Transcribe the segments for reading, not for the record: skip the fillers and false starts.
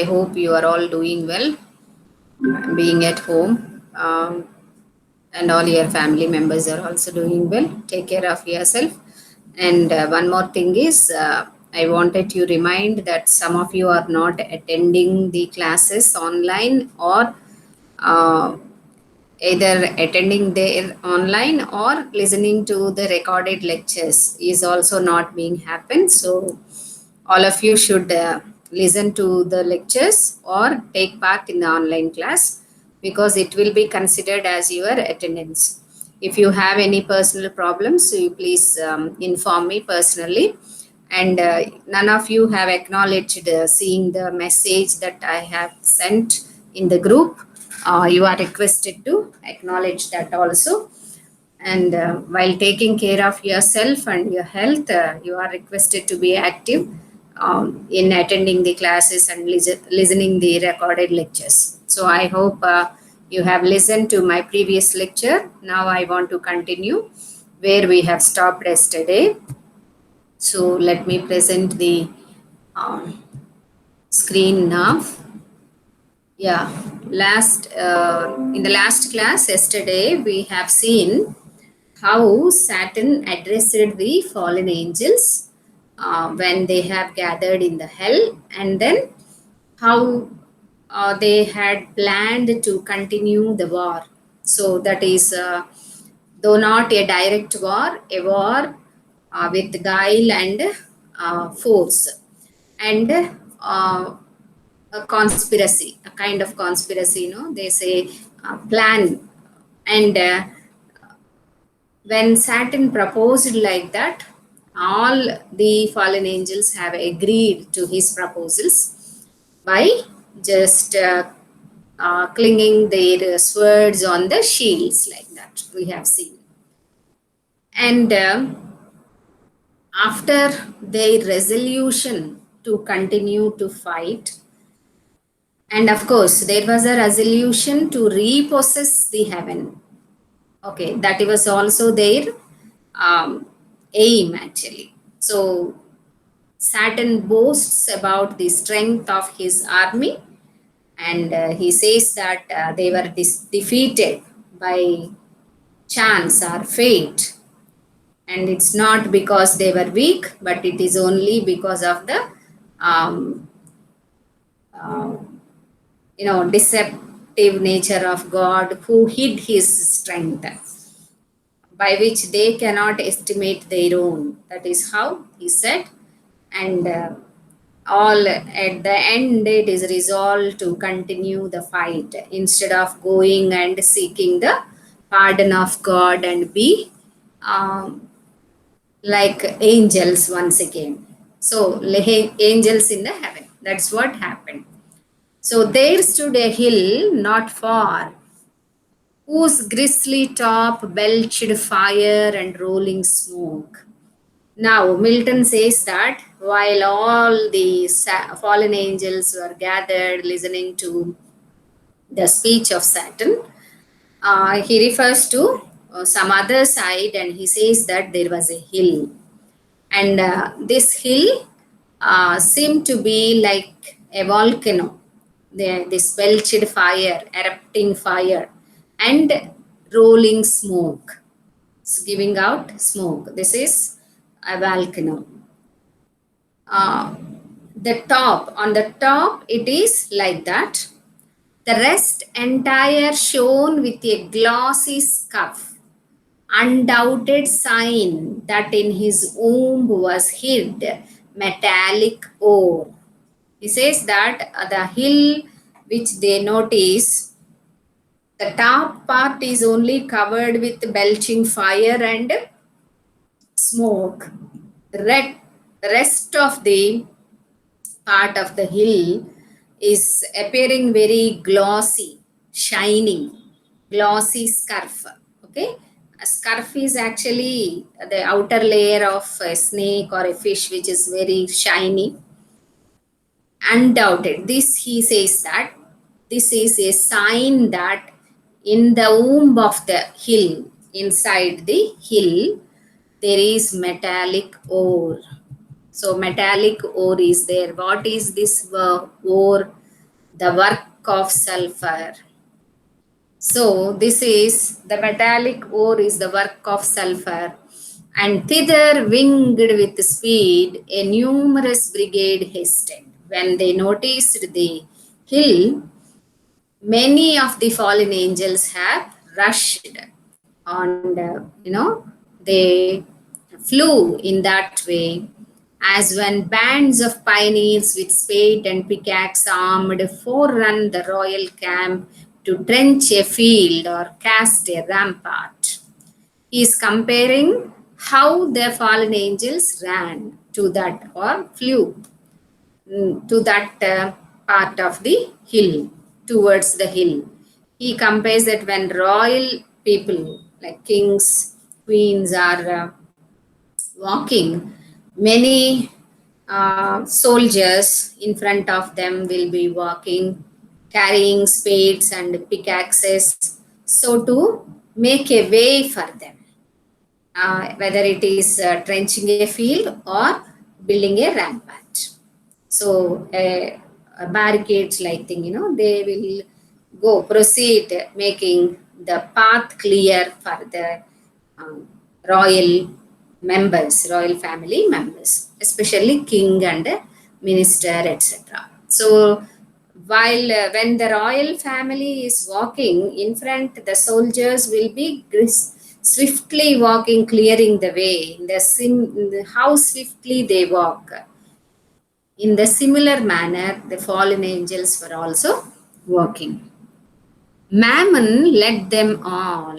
I hope you are all doing well, being at home, and all your family members are also doing well. Take care of yourself. And one more thing is, I wanted to remind that some of you are not attending the classes online, or uh, either attending there online or listening to the recorded lectures is also not being happened. So all of you should listen to the lectures or take part in the online class, because it will be considered as your attendance. If you have any personal problems, you please inform me personally. And none of you have acknowledged seeing the message that I have sent in the group. You are requested to acknowledge that also. And while taking care of yourself and your health, you are requested to be active in attending the classes and listening the recorded lectures. So I hope you have listened to my previous lecture. Now I want to continue where we have stopped yesterday. So let me present the um, screen now. Yeah, in the last class yesterday we have seen how Saturn addressed the fallen angels when they have gathered in the hell, and then how they had planned to continue the war. So that is, though not a direct war, a war with guile and force, and a conspiracy, a kind of conspiracy, they say plan. And when Saturn proposed like that, all the fallen angels have agreed to his proposals by just clinging their swords on the shields, like that we have seen. And after their resolution to continue to fight, and of course there was a resolution to repossess the heaven. Okay, that was also their aim actually. So Saturn boasts about the strength of his army, and he says that they were defeated by chance or fate, and it's not because they were weak, but it is only because of the um, uh, deceptive nature of God, who hid his strength, by which they cannot estimate their own. That is how he said. And all at the end, it is resolved to continue the fight instead of going and seeking the pardon of God and be um, like angels once again. So, angels in the heaven. That's what happened. So, there stood a hill not far, whose grisly top belched fire and rolling smoke. Now, Milton says that while all the fallen angels were gathered listening to the speech of Saturn, he refers to some other side, and he says that there was a hill. And this hill seemed to be like a volcano. This belched fire, erupting fire, and rolling smoke. It's giving out smoke. This is a volcano. Uh, on the top, it is like that. The rest entire shone with a glossy scuff, undoubted sign that in his womb was hid metallic ore. He says that the hill which they notice, the top part is only covered with belching fire and smoke. The rest of the part of the hill is appearing very glossy, shining, glossy scarf. Okay, a scarf is actually the outer layer of a snake or a fish, which is very shiny. Undoubted, this he says that this is a sign that in the womb of the hill, inside the hill, there is metallic ore. So metallic ore is there. What is this ore? the work of sulfur. So this is the metallic ore is the work of sulfur, and thither winged with speed a numerous brigade hastened. When they noticed the hill, many of the fallen angels have rushed, and they flew in that way, as when bands of pioneers with spade and pickaxe armed forerun the royal camp to trench a field or cast a rampart. He is comparing how the fallen angels ran to that or flew to that part of the hill, towards the hill. He compares that when royal people like kings, queens are walking, many soldiers in front of them will be walking, carrying spades and pickaxes, so to make a way for them, whether it is trenching a field or building a rampart. So a barricades like thing, they will go proceed making the path clear for the um, royal members, royal family members, especially king and minister, etc. So while when the royal family is walking in front, the soldiers will be swiftly walking, clearing the way. How swiftly they walk. In the similar manner, the fallen angels were also walking. Mammon led them all.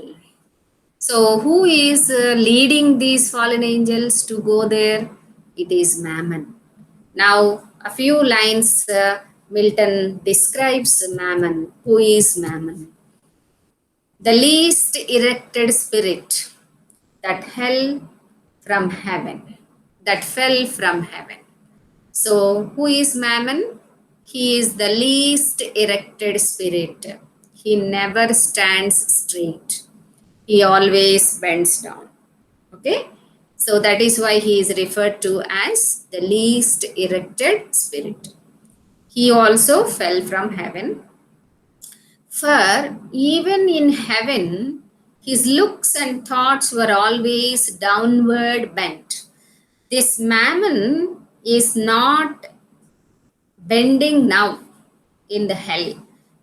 So, who is leading these fallen angels to go there? It is Mammon. Now, a few lines Milton describes Mammon. Who is Mammon? The least erected spirit that fell from heaven. That fell from heaven. So, who is Mammon? He is the least erected spirit. He never stands straight. He always bends down. Okay? So, that is why he is referred to as the least erected spirit. He also fell from heaven. For even in heaven, his looks and thoughts were always downward bent. This Mammon is not bending now in the hell.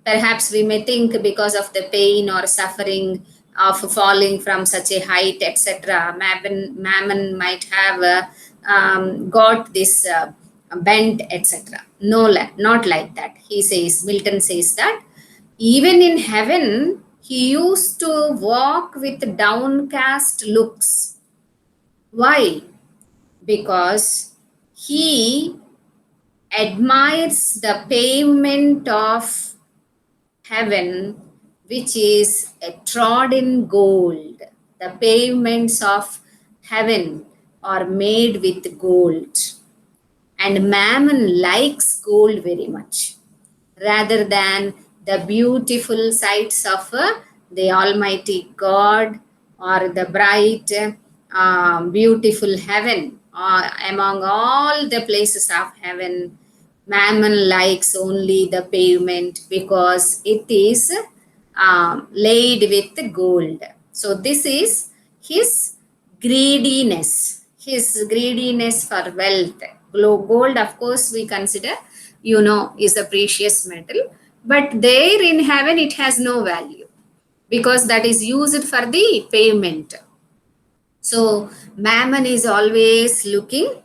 Perhaps we may think because of the pain or suffering of falling from such a height, etc. Mammon might have got this bent, etc. No, not like that. He says, Milton says that even in heaven, he used to walk with downcast looks. Why? Because he admires the pavement of heaven, which is a trodden gold. The pavements of heaven are made with gold. And Mammon likes gold very much, rather than the beautiful sights of the Almighty God or the bright, beautiful heaven. Among all the places of heaven, Mammon likes only the pavement because it is laid with gold. So, this is his greediness for wealth. Gold, of course, we consider, is a precious metal, but there in heaven it has no value because that is used for the payment. So, Mammon is always looking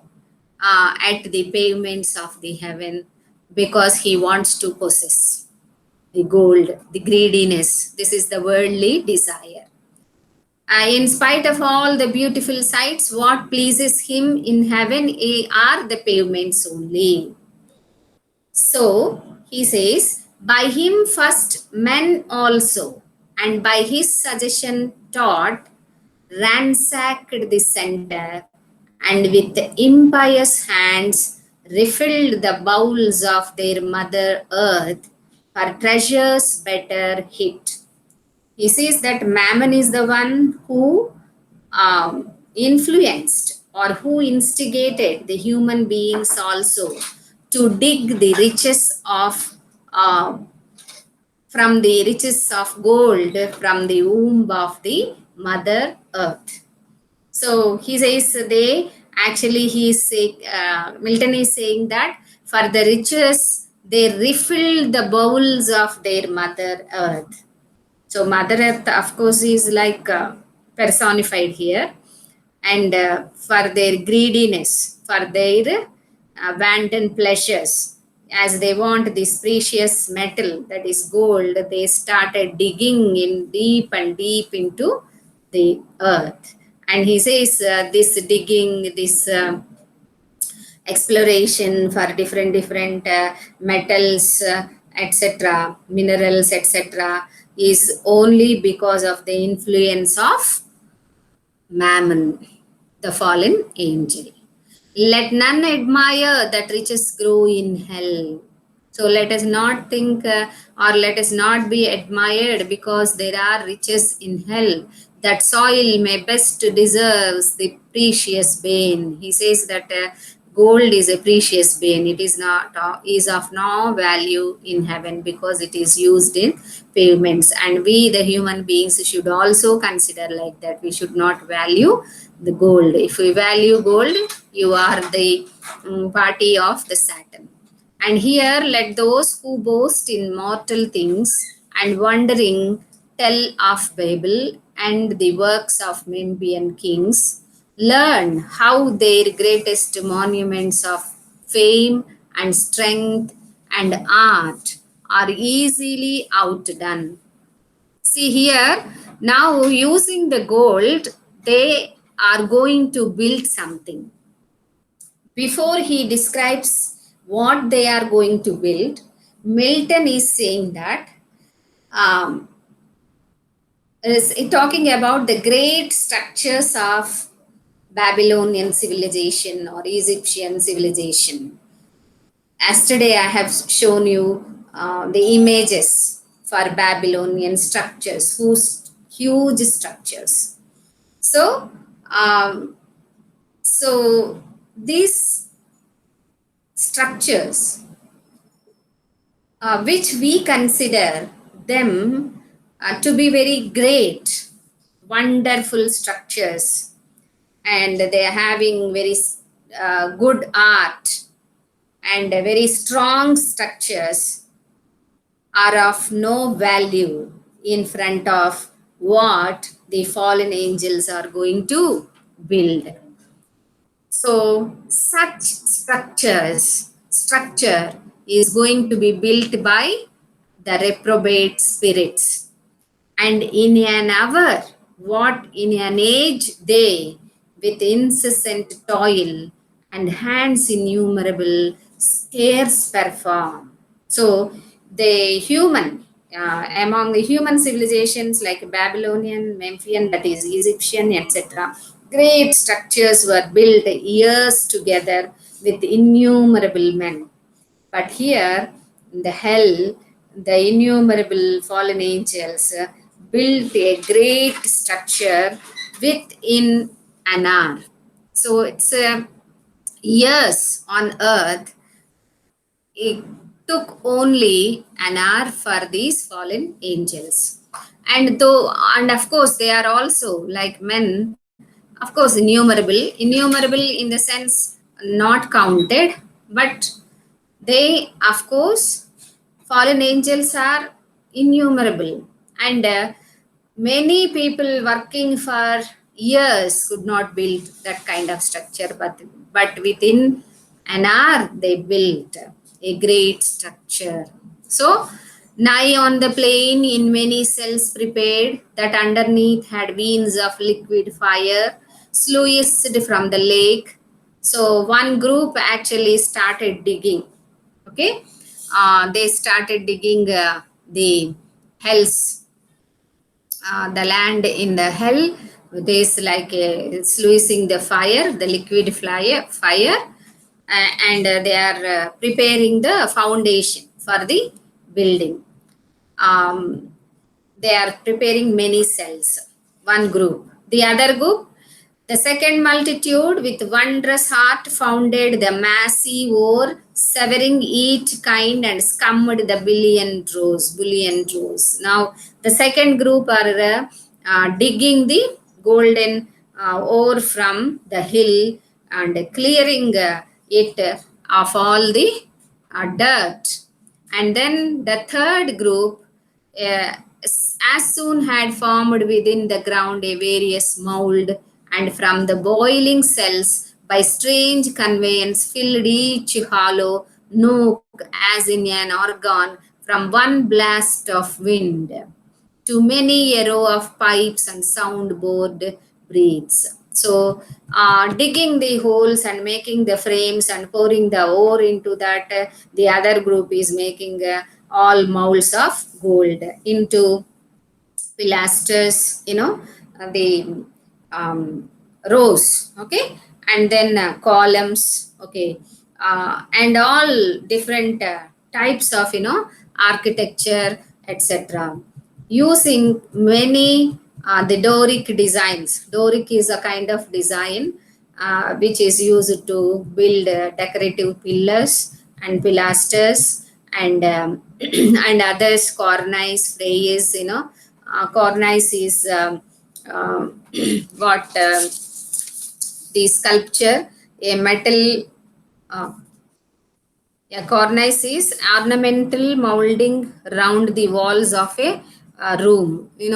at the pavements of the heaven because he wants to possess the gold, the greediness. This is the worldly desire. In spite of all the beautiful sights, what pleases him in heaven are the pavements only. So he says, by him first men also, and by his suggestion taught, ransacked the center, and with impious hands refilled the bowls of their mother earth for treasures better hid. He says that Mammon is the one who influenced or who instigated the human beings also to dig the riches of uh, from the riches of gold from the womb of the mother earth. So he says they actually he is saying, Milton is saying that for the riches they refill the bowls of their mother earth. So mother earth of course is like personified here, and for their greediness, for their wanton pleasures, as they want this precious metal that is gold, they started digging in deep and deep into the earth. And he says this digging, this exploration for different metals, etc., minerals, etc., is only because of the influence of Mammon, the fallen angel. Let none admire that riches grow in hell. So let us not think or let us not be admired because there are riches in hell. That soil may best deserves the precious bane. He says that gold is a precious bane. It is not is of no value in heaven because it is used in pavements. And we, the human beings, should also consider like that. We should not value the gold. If we value gold, you are the party of the Saturn. And here let those who boast in mortal things and wondering tell of Babel and the works of Membian kings, learn how their greatest monuments of fame and strength and art are easily outdone. See here, now using the gold, they are going to build something. Before he describes what they are going to build, Milton is saying that um, is talking about the great structures of Babylonian civilization or Egyptian civilization. Yesterday, I have shown you the images for Babylonian structures, whose huge structures. So, um, so these structures, which we consider them to be very great, wonderful structures, and they are having very good art and very strong structures, are of no value in front of what the fallen angels are going to build. So such structure is going to be built by the reprobate spirits. And in an hour, what in an age they, with incessant toil and hands innumerable, scarce perform. So the human, among the human civilizations like Babylonian, Memphian, that is Egyptian, etc., great structures were built years together with innumerable men. But here, in the hell, the innumerable fallen angels built a great structure within an hour. So it's years on earth. It took only an hour for these fallen angels. And of course, they are also like men, of course, innumerable in the sense not counted, but they, of course, fallen angels are innumerable. And many people working for years could not build that kind of structure, but within an hour they built a great structure. So, nigh on the plain in many cells prepared, that underneath had veins of liquid fire, sluiced from the lake. So, one group actually started digging. Okay, they started digging the hells, the land in the hell. There's like sluicing the fire, the liquid fire, and they are preparing the foundation for the building. um, they are preparing many cells, one group. The other group, The second multitude with wondrous heart founded the massive oar, severing each kind and scummed the bullion rows. Now, the second group are digging the golden ore from the hill and clearing it of all the dirt. And then the third group as soon had formed within the ground a various mould, and from the boiling cells by strange conveyance filled each hollow nook as in an organ from one blast of wind to many a row of pipes and soundboard breathes. So, digging the holes and making the frames and pouring the ore into that, the other group is making all molds of gold into pilasters, the um, rows, okay, and then columns, okay, and all different types of architecture, etc, using many the Doric designs. Doric is a kind of design which is used to build decorative pillars and pilasters and and others cornice frieze, cornice is uh, what the sculpture, a metal uh, a cornice is ornamental molding round the walls of a room. In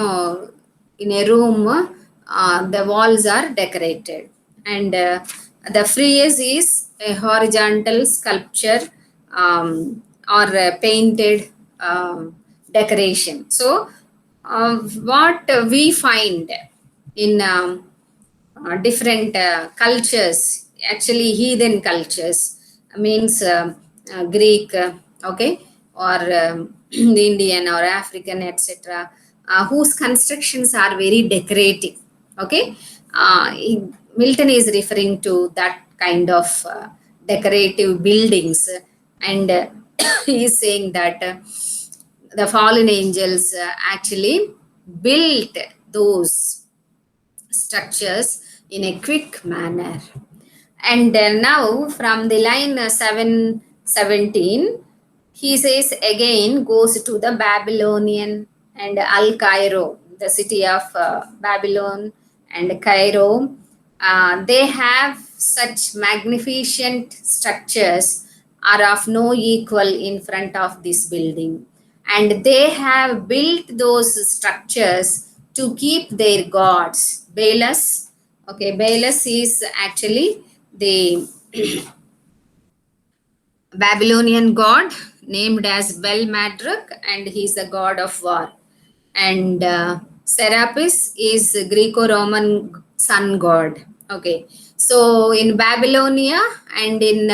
a room, the walls are decorated, and the frieze is a horizontal sculpture or a painted decoration. So, what we find in different cultures, actually heathen cultures, means Greek, okay, or Indian or African, etc., whose constructions are very decorative. Okay, Milton is referring to that kind of decorative buildings, and he is saying that the fallen angels actually built those structures in a quick manner. And now from the line 717, he says again goes to the Babylonian and Al Cairo, the city of Babylon and Cairo. They have such magnificent structures are of no equal in front of this building. And they have built those structures to keep their gods. Belus, okay, Belus is actually the Babylonian god named as Belmadruk, and he's the god of war. And Serapis is Greco-Roman sun god. Okay, so in Babylonia and in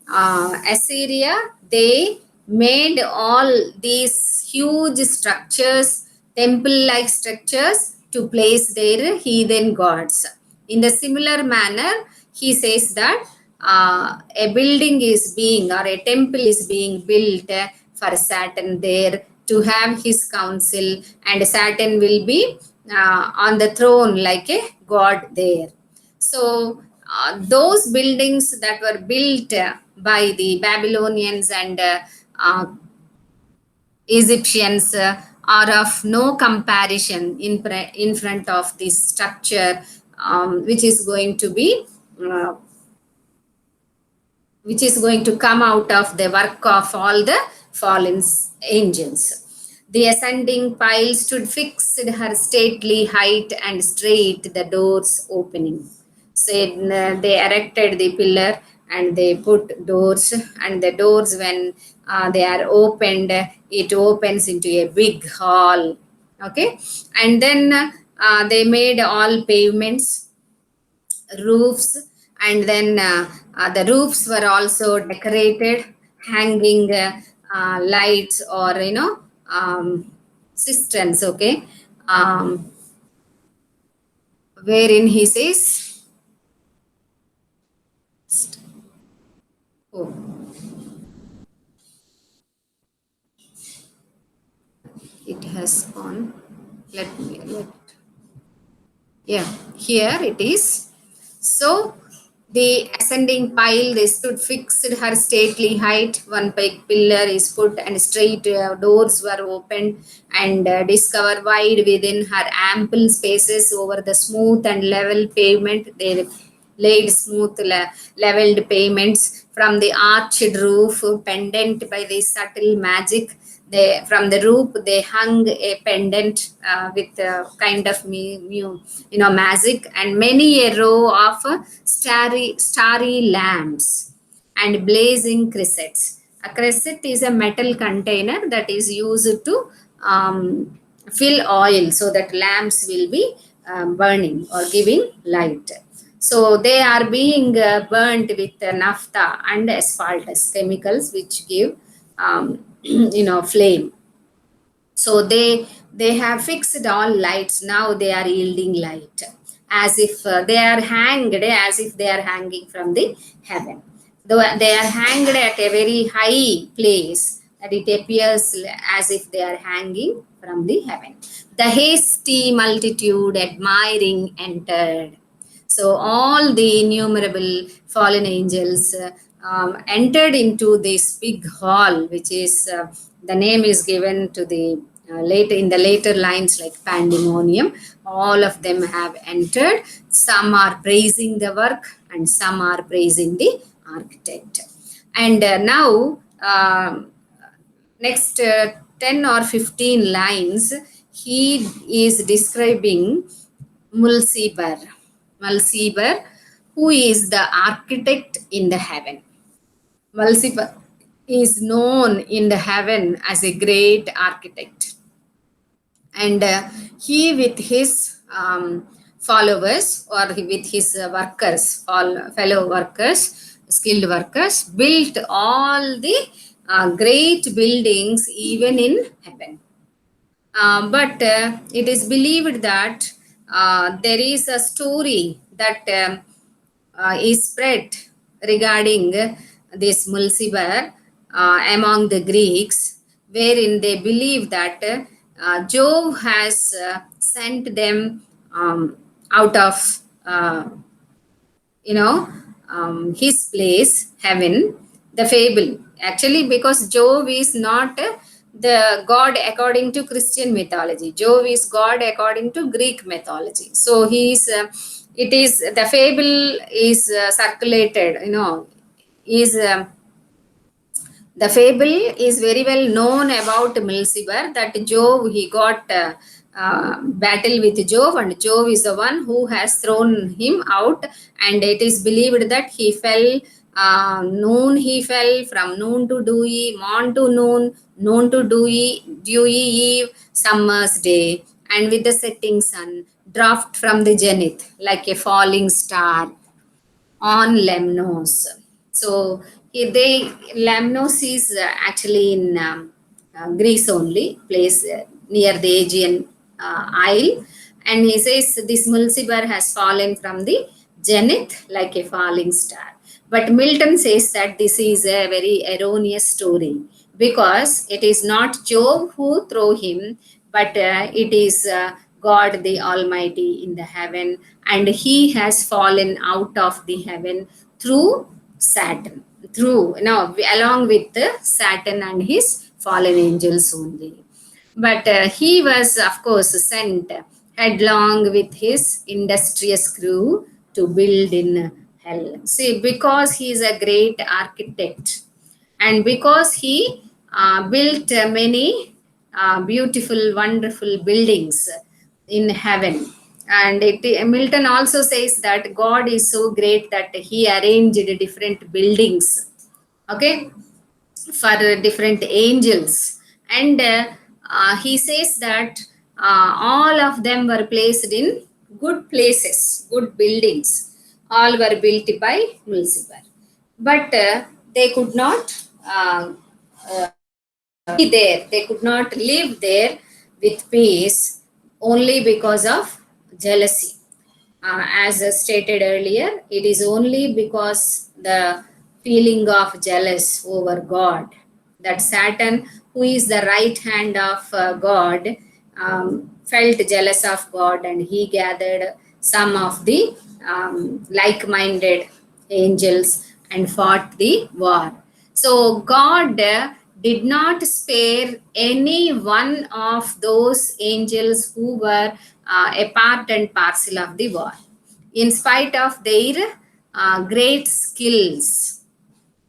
Assyria, they made all these huge structures, temple-like structures, to place their heathen gods. In the similar manner, he says that a building is being or a temple is being built for Saturn there to have his council, and Saturn will be on the throne like a god there. So, those buildings that were built by the Babylonians and uh, Egyptians are of no comparison in front of this structure, which is going to be uh, which is going to come out of the work of all the fallen angels. The ascending pile stood fixed, her stately height and straight, the doors opening. So they erected the pillar and they put doors, and the doors, when they are opened, it opens into a big hall. Okay, and then they made all pavements, roofs, and then the roofs were also decorated, hanging lights or cisterns, okay, um, wherein he says, oh, it has gone, let me let Yeah, here it is. So the ascending pile, they stood fixed her stately height. One big pillar is put, and straight doors were opened, and discover wide within her ample spaces over the smooth and level pavement. They laid smooth leveled pavements from the arched roof, pendant by the subtle magic. From the roof they hung a pendant with a kind of magic, and many a row of starry lamps and blazing cressets. A cresset is a metal container that is used to fill oil so that lamps will be burning or giving light. So they are being burnt with naphtha and asphaltus chemicals, which give flame. So they have fixed all lights. Now they are yielding light, as if they are hanged, as if they are hanging from the heaven. Though they are hanged at a very high place, that it appears as if they are hanging from the heaven. The hasty multitude admiring entered. So all the innumerable fallen angels entered into this big hall, which is the name is given to the later in the later lines, like Pandemonium. All of them have entered. Some are praising the work, and some are praising the architect. And now, next 10 or 15 lines, he is describing Mulciber. Mulciber, who is the architect in the heaven. Mulciber is known in the heaven as a great architect. And he, with his followers, or with his workers, all fellow workers, skilled workers, built all the great buildings even in heaven. But it is believed that there is a story that is spread regarding this Mulciber among the Greeks, wherein they believe that Jove has sent them out of his place, heaven. The fable, actually, because Jove is not the god according to Christian mythology. Jove is god according to Greek mythology. So he is it is the fable is circulated, is the fable is very well known about Mulciber, that Jove, he got battle with Jove, and Jove is the one who has thrown him out. And it is believed that he fell, noon he fell, from noon to dewy, morn to noon, noon to dewy eve, summer's day, and with the setting sun, dropped from the zenith like a falling star on Lemnos. So Lemnos is actually in Greece only, place near the Aegean Isle. And he says this Mulciber has fallen from the zenith like a falling star. But Milton says that this is a very erroneous story, because it is not Jove who threw him, but it is God the Almighty in the heaven, and he has fallen out of the heaven through Saturn, along with Saturn and his fallen angels only. But he was, of course, sent headlong with his industrious crew to build in hell. See, because he is a great architect, and because he built many beautiful, wonderful buildings in heaven. And Milton also says that God is so great that he arranged different buildings, okay, for different angels. And he says that all of them were placed in good places, good buildings. All were built by Mulciber. But they could not be there. They could not live there with peace, only because of jealousy. As stated earlier, it is only because the feeling of jealous over God, that Saturn, who is the right hand of God, felt jealous of God, and he gathered some of the like-minded angels and fought the war. So God did not spare any one of those angels who were a part and parcel of the war, in spite of their great skills.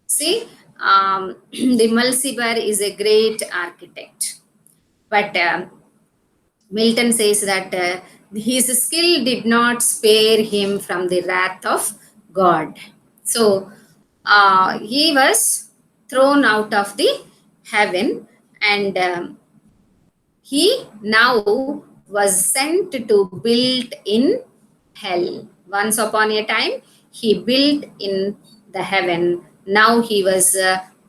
See, the Mulciber is a great architect, but Milton says that his skill did not spare him from the wrath of God. So he was thrown out of the heaven, and he now was sent to build in hell. Once upon a time, he built in the heaven. Now he was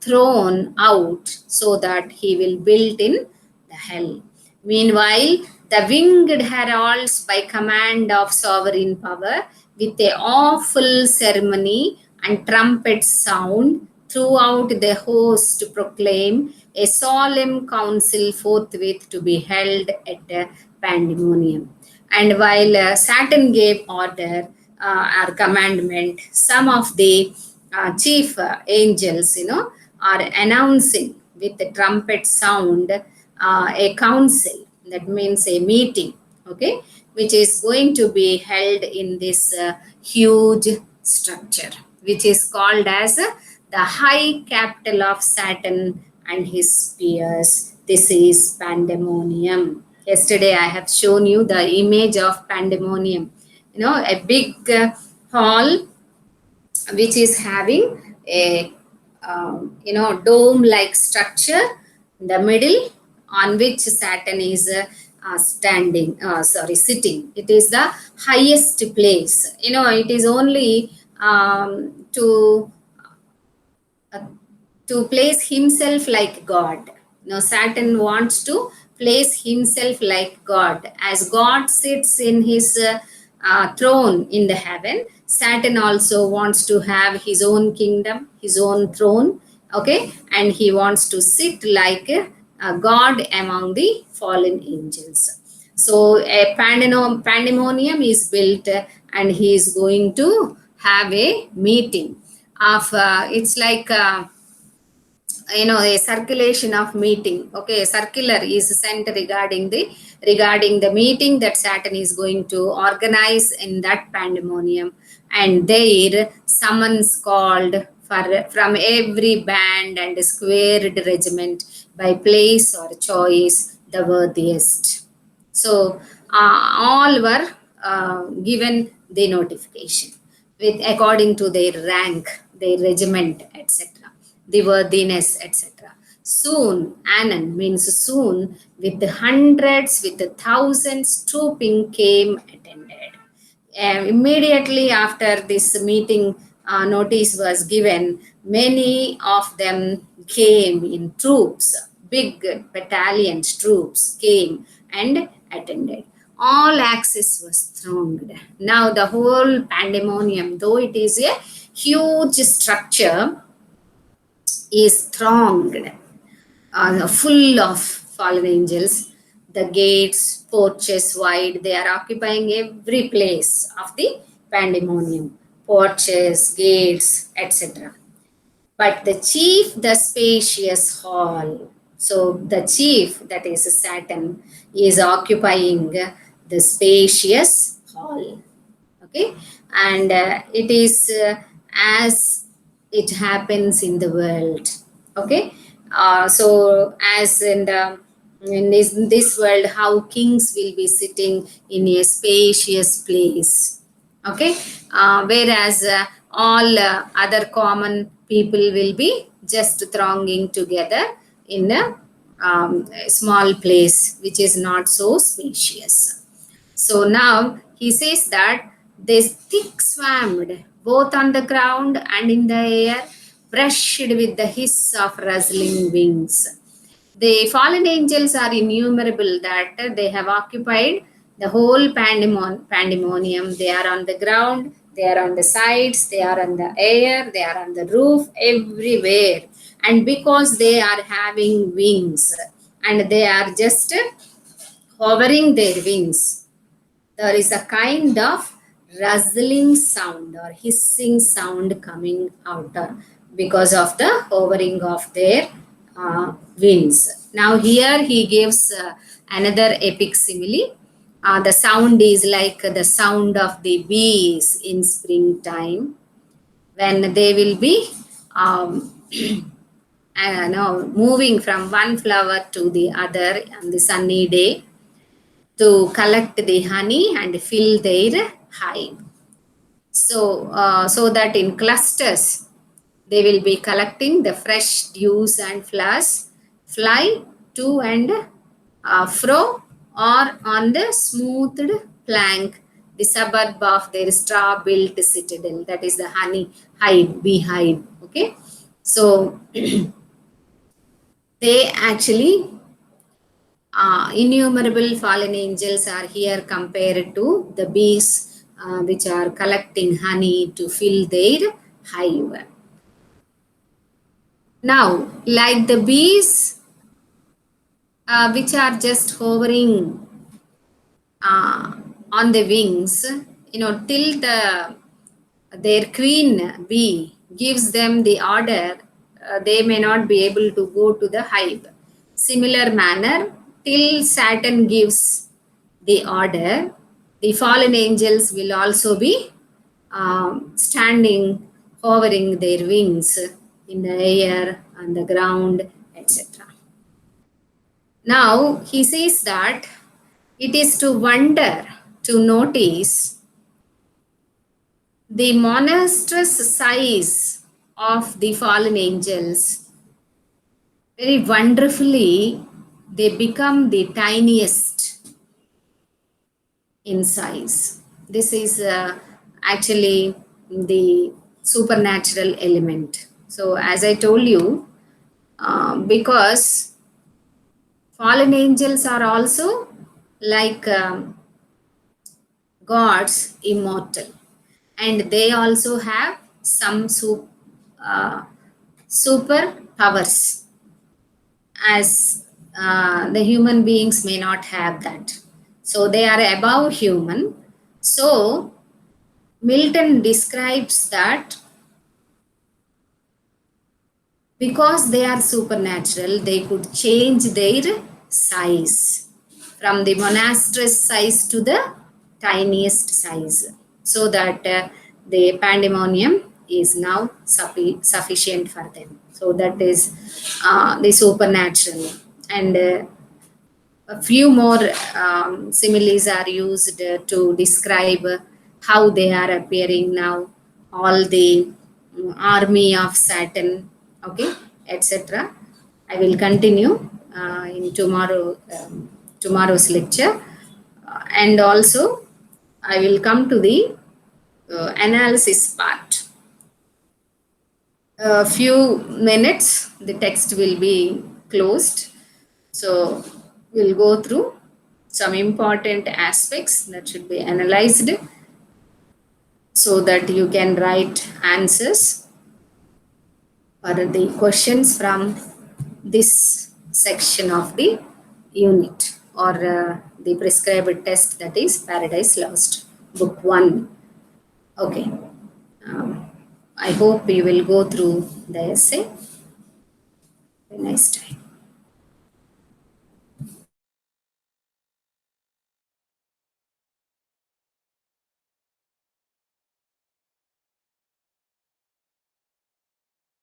thrown out so that he will build in the hell. Meanwhile, the winged heralds, by command of sovereign power, with a awful ceremony and trumpet sound, throughout the host proclaim a solemn council forthwith to be held at Pandemonium. And while Saturn gave order or commandment, some of the chief angels, are announcing with the trumpet sound a council. That means a meeting, okay, which is going to be held in this huge structure, which is called as the high capital of Saturn and his peers. This is Pandemonium. Yesterday, I have shown you the image of Pandemonium. A big hall which is having a dome-like structure in the middle, on which Saturn is sitting. It is the highest place. It is only uh, to place himself like God. Saturn wants to place himself like God. As God sits in his throne in the heaven, Saturn also wants to have his own kingdom, his own throne, okay? And he wants to sit like a God among the fallen angels. So a pandemonium is built, and he is going to have a meeting of, it's like, a circulation of meeting. Okay, circular is sent regarding the meeting that Saturn is going to organize in that Pandemonium, and there summons called for from every band and squared regiment, by place or choice the worthiest. So all were given the notification with according to their rank, their regiment, etc., the worthiness, etc. Soon, Anon means soon, with the hundreds, with the thousands trooping came attended. Immediately after this meeting notice was given, many of them came in troops, big battalions, troops came and attended. All access was thronged. Now the whole Pandemonium, though it is a huge structure, is thronged, full of fallen angels. The gates, porches wide, they are occupying every place of the Pandemonium. Porches, gates, etc. But the chief, the spacious hall. So the chief, that is Saturn, is occupying the spacious hall. Okay, and it is as it happens in the world. Okay, so as in this world, how kings will be sitting in a spacious place. Okay, whereas all other common people will be just thronging together in a small place which is not so spacious. So now he says that they thick swarmed both on the ground and in the air, brushed with the hiss of rustling wings. The fallen angels are innumerable, that they have occupied the whole pandemonium. They are on the ground, they are on the sides, they are on the air, they are on the roof, everywhere. And because they are having wings and they are just hovering their wings, there is a kind of rustling sound or hissing sound coming out because of the hovering of their wings. Now, here he gives another epic simile. The sound is like the sound of the bees in springtime when they will be um, no, moving from one flower to the other on the sunny day to collect the honey and fill their hive. So that in clusters they will be collecting the fresh dews and flowers, fly to and fro or on the smoothed plank, the suburb of their straw-built citadel. That is the honey hive, beehive. Okay, so they actually innumerable fallen angels are here compared to the bees which are collecting honey to fill their hive. Now, like the bees which are just hovering uh, on the wings, till their queen bee gives them the order, they may not be able to go to the hive. Similar manner, till Saturn gives the order, the fallen angels will also be standing, hovering their wings in the air, on the ground, etc. Now, he says that it is to wonder, to notice the monstrous size of the fallen angels. Very wonderfully, they become the tiniest in size. This is actually the supernatural element. So, as I told you, because fallen angels are also like gods immortal, and they also have some super powers as the human beings may not have that, so they are above human. So Milton describes that because they are supernatural, they could change their size from the monstrous size to the tiniest size, so that the pandemonium is now sufficient for them. So that is the supernatural. And a few more similes are used to describe how they are appearing now. All the army of Saturn, okay, etc. I will continue in tomorrow's lecture, and also I will come to the analysis part. A few minutes, the text will be closed. So we'll go through some important aspects that should be analyzed so that you can write answers for the questions from this section of the unit, or the prescribed test, that is Paradise Lost, book 1. Okay. Um, I hope you will go through the essay. Have a nice time.